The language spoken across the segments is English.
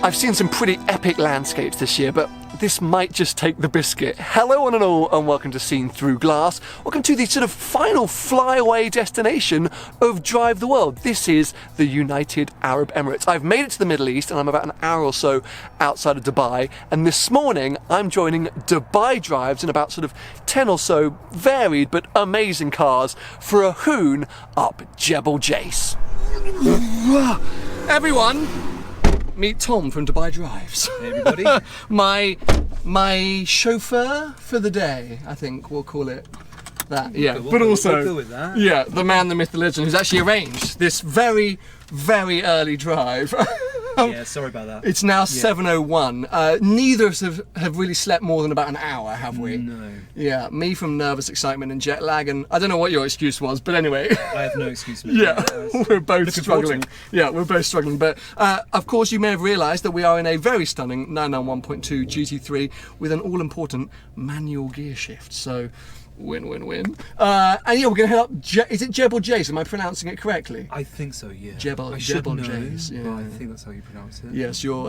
I've seen some pretty epic landscapes this year, but this might just take the biscuit. Hello one and all, and welcome to Seen Through Glass. Welcome to the sort of final flyaway destination of Drive the World. This is the United Arab Emirates. I've made it to the Middle East, and I'm about an hour or so outside of Dubai, and this morning I'm joining Dubai Drives in about sort of 10 or so varied but amazing cars for a hoon up Jebel Jais. Everyone, meet Tom from Dubai Drives. Hey everybody. my chauffeur for the day, I think we'll call it that. Yeah, We'll but go also, with that. yeah, the man, the myth, the legend, who's actually arranged this very, very early drive. Yeah, sorry about that. It's now 7:01. Neither of us have really slept more than about an hour, have we? No. Yeah, me from nervous excitement and jet lag, and I don't know what your excuse was, but anyway. I have no excuse, mate. Yeah, we're both Looking forward to struggling. Yeah, we're both struggling. But of course, you may have realised that we are in a very stunning 991.2 GT3 with an all-important manual gear shift. So, win. And yeah, we're going to head up. Is it Jebel Jais? Am I pronouncing it correctly? I think so, yeah. Jebel Jais. Yeah. But I think that's how you pronounce it. Yes, your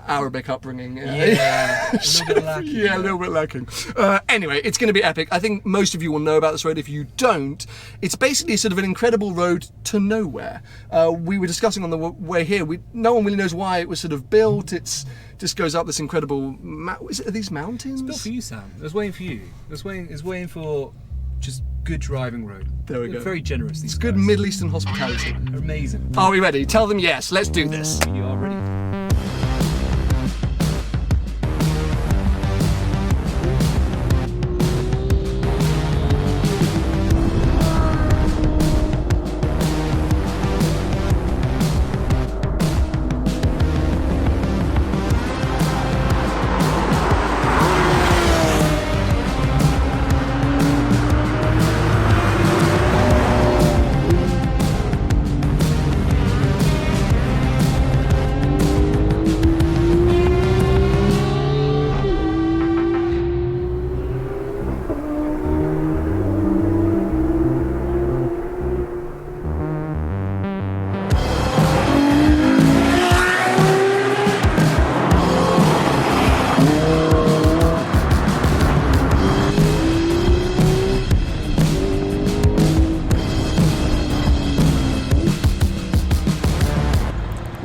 Arabic upbringing. Yeah, a little bit lacking. Yeah, a little bit lacking. Anyway, it's going to be epic. I think most of you will know about this road. If you don't, it's basically sort of an incredible road to nowhere. We were discussing on the way here, no one really knows why it was sort of built. It's just goes up this incredible, are these mountains? It's built for you, Sam. I was waiting for you. It's waiting for just good driving road. There we go. Very generous. It's good Middle Eastern hospitality. Amazing. Are we ready? Tell them yes. Let's do this. You are ready.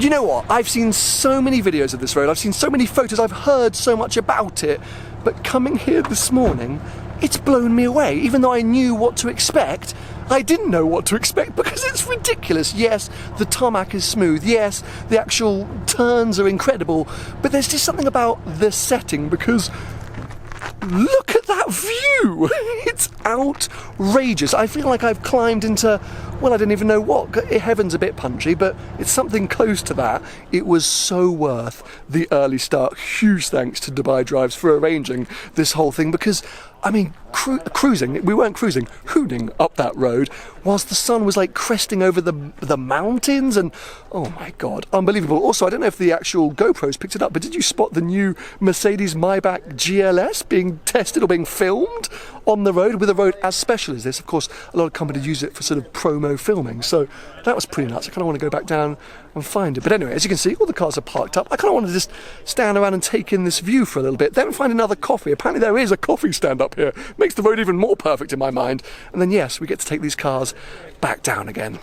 You know what? I've seen so many videos of this road, I've seen so many photos, I've heard so much about it, but coming here this morning, it's blown me away. Even though I knew what to expect, I didn't know what to expect because it's ridiculous. Yes, the tarmac is smooth. Yes, the actual turns are incredible, but there's just something about the setting because look at that view! It's outrageous. I feel like I've climbed into, well, I don't even know what. Heaven's a bit punchy, but it's something close to that. It was so worth the early start. Huge thanks to Dubai Drives for arranging this whole thing because, I mean, cruising, we weren't cruising, hooning up that road whilst the sun was like cresting over the mountains and, oh my God, unbelievable. Also, I don't know if the actual GoPros picked it up, but did you spot the new Mercedes Maybach GLS being tested or being filmed on the road with a road as special as this? Of course, a lot of companies use it for sort of promo filming, so that was pretty nuts. I kind of want to go back down and find it. But anyway, as you can see, all the cars are parked up. I kind of want to just stand around and take in this view for a little bit, then find another coffee. Apparently there is a coffee stand up here. Makes the road even more perfect in my mind. And then yes, we get to take these cars back down again.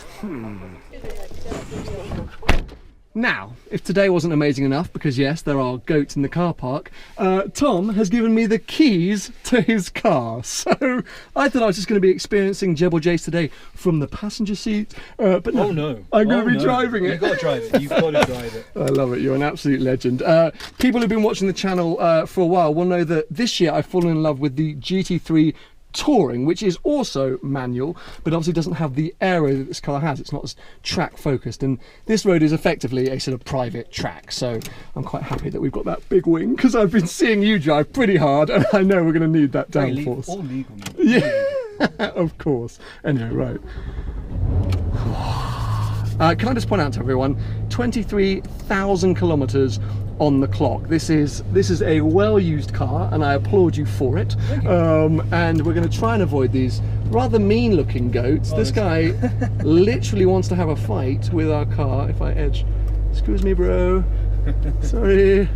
Now, if today wasn't amazing enough, because yes, there are goats in the car park, Tom has given me the keys to his car. So I thought I was just going to be experiencing Jebel Jais today from the passenger seat. But no, Oh no. I'm going to be driving it. You've got to drive it. You've got to drive it. I love it. You're an absolute legend. People who've been watching the channel for a while will know that this year I've fallen in love with the GT3 Touring, which is also manual, but obviously doesn't have the aero that this car has. It's not as track focused, and this road is effectively a sort of private track, so I'm quite happy that we've got that big wing because I've been seeing you drive pretty hard and I know we're going to need that downforce. All legal. Yeah, of course. Anyway, right. Can I just point out to everyone, 23,000 kilometres on the clock. This is a well-used car, and I applaud you for it. And we're going to try and avoid these rather mean-looking goats. This guy literally wants to have a fight with our car. If I edge, excuse me, bro. Sorry.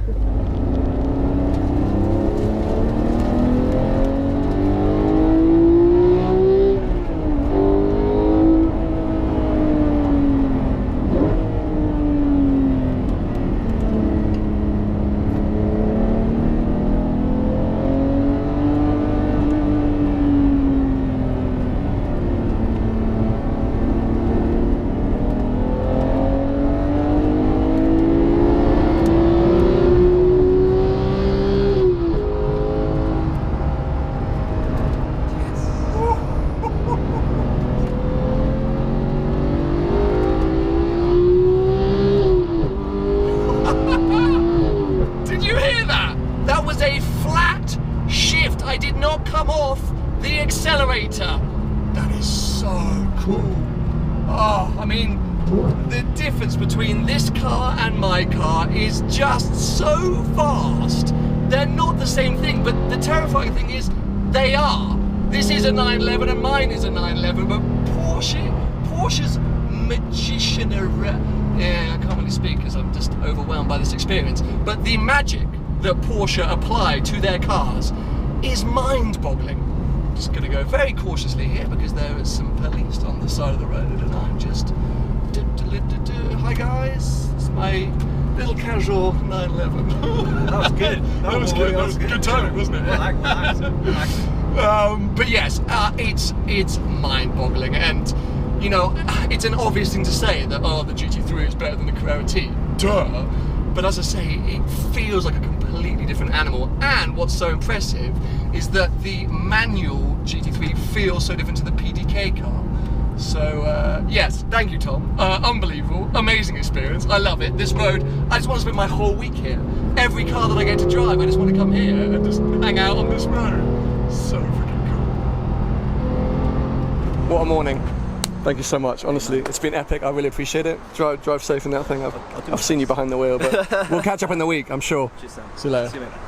That is so cool. Oh, I mean, the difference between this car and my car is just so vast. They're not the same thing, but the terrifying thing is they are. This is a 911 and mine is a 911, but Porsche's magician, yeah, I can't really speak because I'm just overwhelmed by this experience, but the magic that Porsche apply to their cars is mind-boggling. Just going to go very cautiously here because there is some police on the side of the road and I'm just... Hi guys, it's my little casual 911. That was good. That was good. That was good timing, wasn't it? But yes, it's mind-boggling, and you know, it's an obvious thing to say that the GT3 is better than the Carrera T. Duh. But as I say, it feels like a completely different animal, and what's so impressive is that the manual GT3 feels so different to the PDK car. So yes, thank you Tom, unbelievable, amazing experience, I love it. This road, I just want to spend my whole week here. Every car that I get to drive, I just want to come here and just hang out on this road. So freaking cool. What a morning. Thank you so much, honestly, it's been epic, I really appreciate it. Drive safe in that thing, I've seen you behind the wheel, but we'll catch up in the week, I'm sure. Cheers, Sam. See you later. See you later.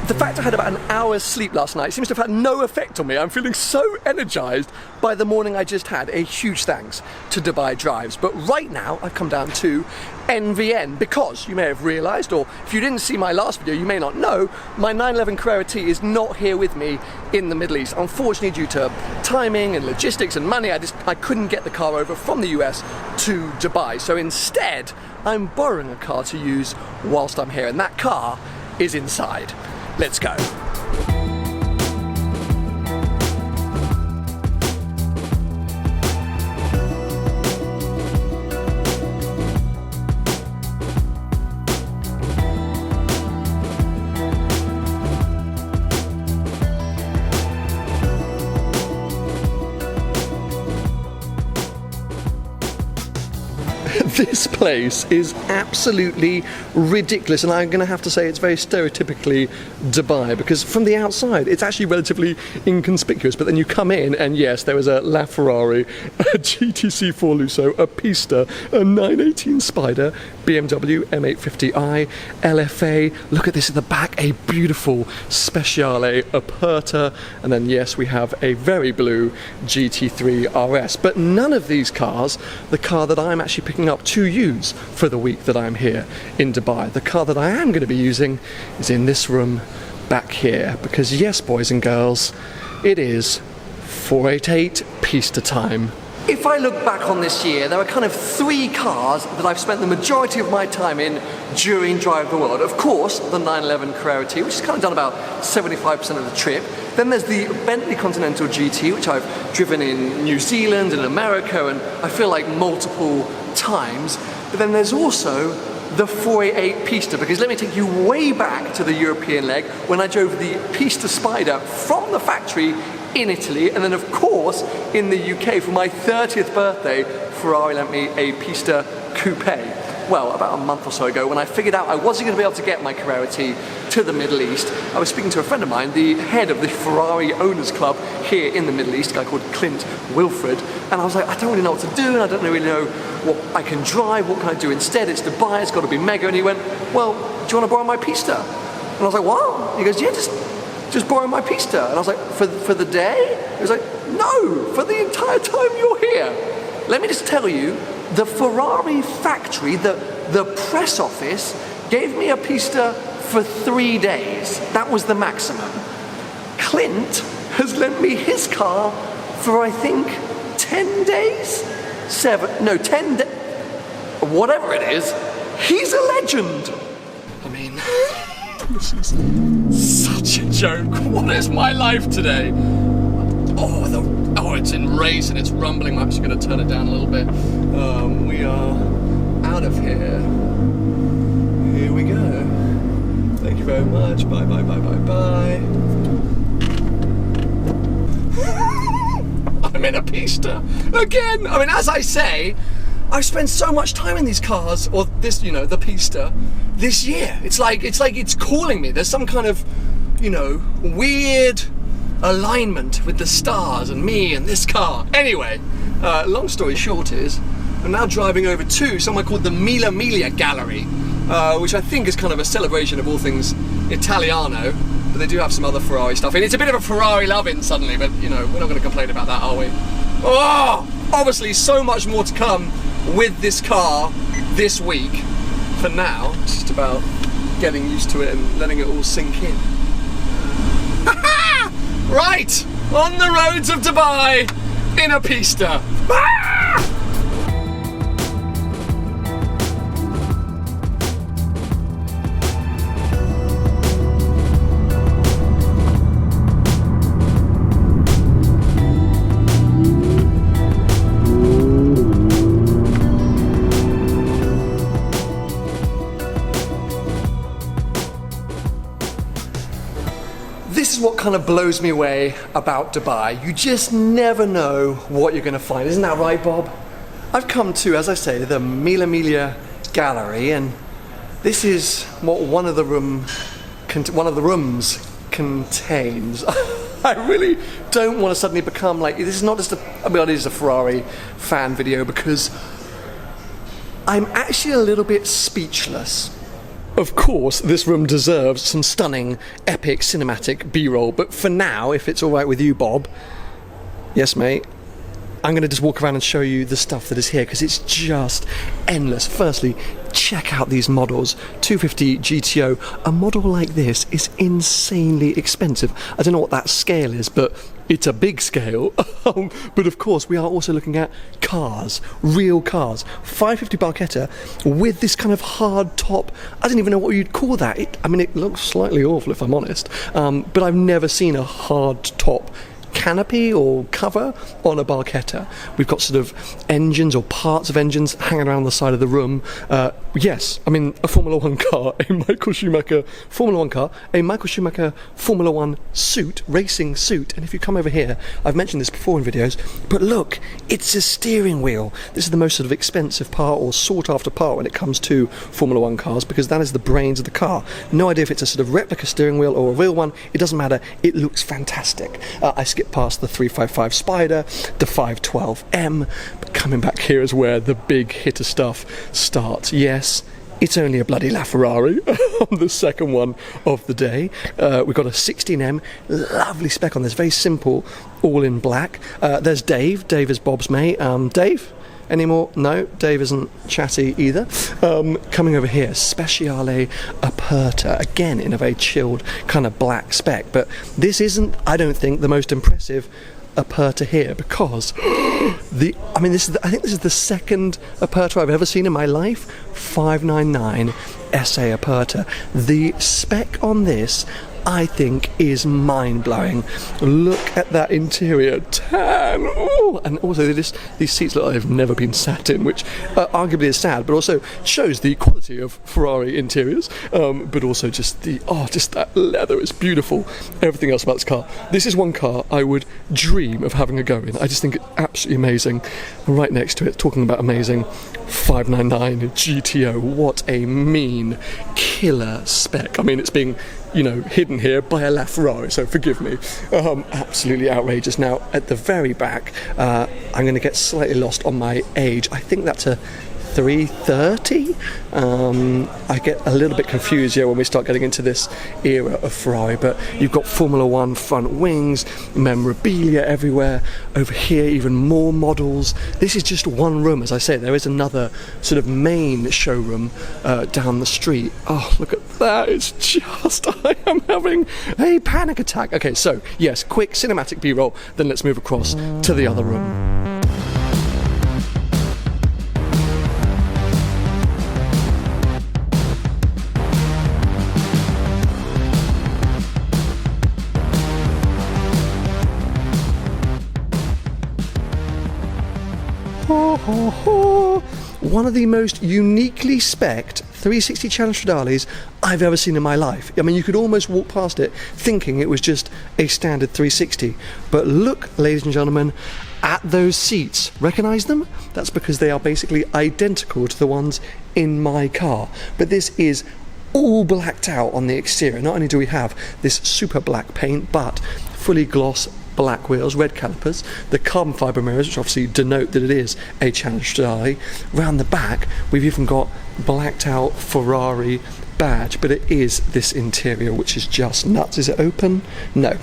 The fact I had about an hour's sleep last night seems to have had no effect on me. I'm feeling so energised by the morning I just had. A huge thanks to Dubai Drives. But right now I've come down to NVN because you may have realised, or if you didn't see my last video you may not know, my 911 Carrera T is not here with me in the Middle East. Unfortunately, due to timing and logistics and money, I couldn't get the car over from the US to Dubai. So instead I'm borrowing a car to use whilst I'm here, and that car is inside. Let's go. This place is absolutely ridiculous, and I'm going to have to say it's very stereotypically Dubai, because from the outside it's actually relatively inconspicuous, but then you come in and yes, there was a LaFerrari, a GTC 4 Lusso, a Pista, a 918 Spider, BMW M850i, LFA, look at this at the back, a beautiful Speciale Aperta, and then yes, we have a very blue GT3 RS. But none of these cars, the car that I'm actually picking up to use for the week that I'm here in Dubai, the car that I am going to be using is in this room back here, because yes, boys and girls, it is 488 Pista time. If I look back on this year, there are kind of three cars that I've spent the majority of my time in during Drive the World. Of course, the 911 Carrera T, which has kind of done about 75% of the trip. Then there's the Bentley Continental GT, which I've driven in New Zealand and America, and I feel like multiple times. But then there's also the 488 Pista, because let me take you way back to the European leg when I drove the Pista Spider from the factory in Italy, and then of course in the UK for my 30th birthday, Ferrari lent me a Pista Coupe. Well, about a month or so ago, when I figured out I wasn't going to be able to get my Carrera T to the Middle East, I was speaking to a friend of mine, the head of the Ferrari Owners Club here in the Middle East, a guy called Clint Wilfred, and I was like, I don't really know what to do, and I don't really know what I can drive, what can I do instead? It's Dubai, it's got to be mega. And he went, well, do you want to borrow my Pista? And I was like, what? He goes, yeah, just just borrow my Pista? And I was like, for the day? He was like, no, for the entire time you're here. Let me just tell you, the Ferrari factory, the press office, gave me a Pista for 3 days. That was the maximum. Clint has lent me his car for, I think, 10 days? 10 days. Whatever it is, he's a legend. I mean, this is such a joke. What is my life today? Oh, it's in race and it's rumbling. I'm actually going to turn it down a little bit. We are out of here. Here we go. Thank you very much. Bye, bye, bye, bye, bye. I'm in a Pista again. I mean, as I say, I've spent so much time in these cars, or this, the Pista, this year. It's like it's calling me. There's some kind of, weird alignment with the stars and me and this car. Anyway, long story short is, I'm now driving over to somewhere called the Miglia Gallery, which I think is kind of a celebration of all things Italiano, but they do have some other Ferrari stuff. And it's a bit of a Ferrari loving suddenly, but we're not going to complain about that, are we? Oh, obviously so much more to come with this car this week. For now, it's just about getting used to it and letting it all sink in. Right, on the roads of Dubai in a Pista. This is what kind of blows me away about Dubai. You just never know what you're going to find. Isn't that right, Bob? I've come to, as I say, the Miglia Gallery, and this is what one of the rooms contains. I really don't want to suddenly become like, this is not just it is a Ferrari fan video, because I'm actually a little bit speechless. Of course, this room deserves some stunning, epic, cinematic B-roll, but for now, if it's all right with you, Bob, yes, mate, I'm going to just walk around and show you the stuff that is here, because it's just endless. Firstly, check out these models. 250 GTO. A model like this is insanely expensive. I don't know what that scale is, but it's a big scale. But of course, we are also looking at cars, real cars. 550 Barchetta with this kind of hard top. I don't even know what you'd call that. It looks slightly awful, if I'm honest. But I've never seen a hard top canopy or cover on a Barchetta. We've got sort of engines or parts of engines hanging around the side of the room. Yes, a Formula 1 car, a Michael Schumacher Formula 1 car, a Michael Schumacher Formula 1 suit, racing suit. And if you come over here, I've mentioned this before in videos, but look, it's a steering wheel. This is the most sort of expensive part or sought after part when it comes to Formula 1 cars, because that is the brains of the car. No idea if it's a sort of replica steering wheel or a real one. It doesn't matter. It looks fantastic. I skipped past the 355 Spider, the 512M, but coming back here is where the big hitter stuff starts. Yes, it's only a bloody LaFerrari, the second one of the day. We've got a 16M, lovely spec on this, very simple, all in black. There's Dave. Dave is Bob's mate. Dave? Anymore? No, Dave isn't chatty either. Coming over here, Speciale Aperta, again in a very chilled kind of black spec, but this isn't, I don't think, the most impressive Aperta here, because I think this is the second Aperta I've ever seen in my life. 599 SA Aperta. The spec on this, I think, is mind-blowing. Look at that interior, tan. Ooh. And also these seats look like they've never been sat in, which arguably is sad, but also shows the quality of Ferrari interiors. But also just that leather is beautiful. Everything else about this car. This is one car I would dream of having a go in. I just think it's absolutely amazing. Right next to it, talking about amazing, 599 GTO. What a mean killer spec. It's being hidden here by a LaFerrari, so forgive me. Absolutely outrageous. Now, at the very back, I'm going to get slightly lost on my age. I think that's a 330. I get a little bit confused when we start getting into this era of Ferrari, but you've got Formula One front wings, memorabilia everywhere. Over here, even more models. This is just one room, as I say. There is another sort of main showroom down the street. Oh, look at that. It's just, I am having a panic attack. Okay, so yes, quick cinematic B-roll, then let's move across to the other room. One of the most uniquely spec'd 360 Challenge Stradales I've ever seen in my life. I mean, you could almost walk past it thinking it was just a standard 360. But look, ladies and gentlemen, at those seats. Recognise them? That's because they are basically identical to the ones in my car. But this is all blacked out on the exterior. Not only do we have this super black paint, but fully gloss black wheels, red calipers, the carbon fibre mirrors, which obviously denote that it is a Challenge Stradale. Round the back, we've even got blacked out Ferrari badge, but it is this interior which is just nuts. Is it open? No.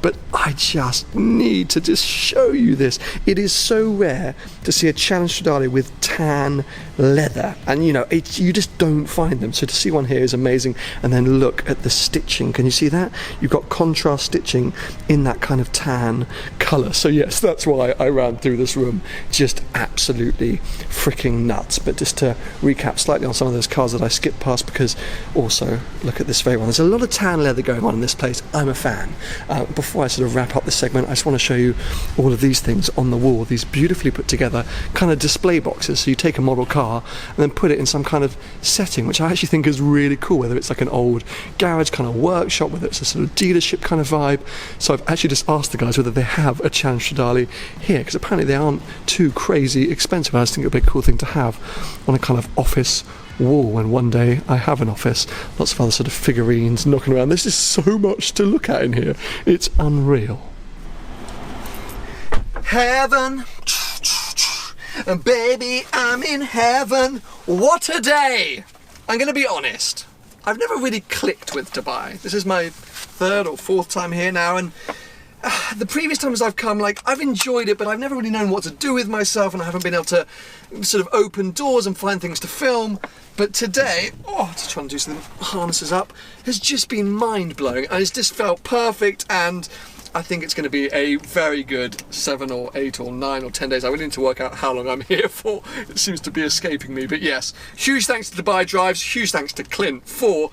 But I just need to just show you this. It is so rare to see a Challenge Stradale with tan leather, and you know, you just don't find them. So to see one here is amazing. And then look at the stitching. Can you see that? You've got contrast stitching in that kind of tan colour. So yes, that's why I ran through this room. Just absolutely freaking nuts. But just to recap slightly on some of those cars that I skipped past, because also look at this very one. There's a lot of tan leather going on in this place. I'm a fan. Before I sort of wrap up this segment, I just want to show you all of these things on the wall, these beautifully put together kind of display boxes. So you take a model car and then put it in some kind of setting, which I actually think is really cool, whether it's like an old garage kind of workshop, whether it's a sort of dealership kind of vibe. So I've actually just asked the guys whether they have a Challenge Stradale here, because apparently they aren't too crazy expensive. I just think it would be a cool thing to have on a kind of office wall when one day I have an office. Lots of other sort of figurines knocking around. There's just so much to look at in here. It's unreal. Heaven, and baby, I'm in heaven. What a day! I'm going to be honest. I've never really clicked with Dubai. This is my third or fourth time here now, and the previous times I've come, like, I've enjoyed it, but I've never really known what to do with myself, and I haven't been able to sort of open doors and find things to film. But today, just trying to do some harnesses up, has just been mind-blowing, and it's just felt perfect, and I think it's going to be a very good 7 or 8 or 9 or 10 days. I really need to work out how long I'm here for. It seems to be escaping me. But yes, huge thanks to Dubai Drives, huge thanks to Clint for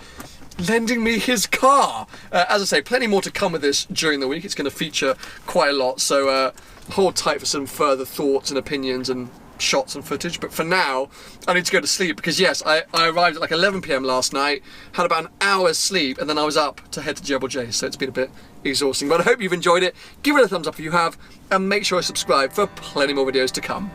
lending me his car. As I say, plenty more to come with this during the week. It's going to feature quite a lot, so hold tight for some further thoughts and opinions and shots and footage. But for now, I need to go to sleep, because yes, I arrived at like 11 PM last night, had about an hour's sleep, and then I was up to head to Jebel Jais, so it's been a bit exhausting. But I hope you've enjoyed it. Give it a thumbs up if you have, and make sure you subscribe for plenty more videos to come.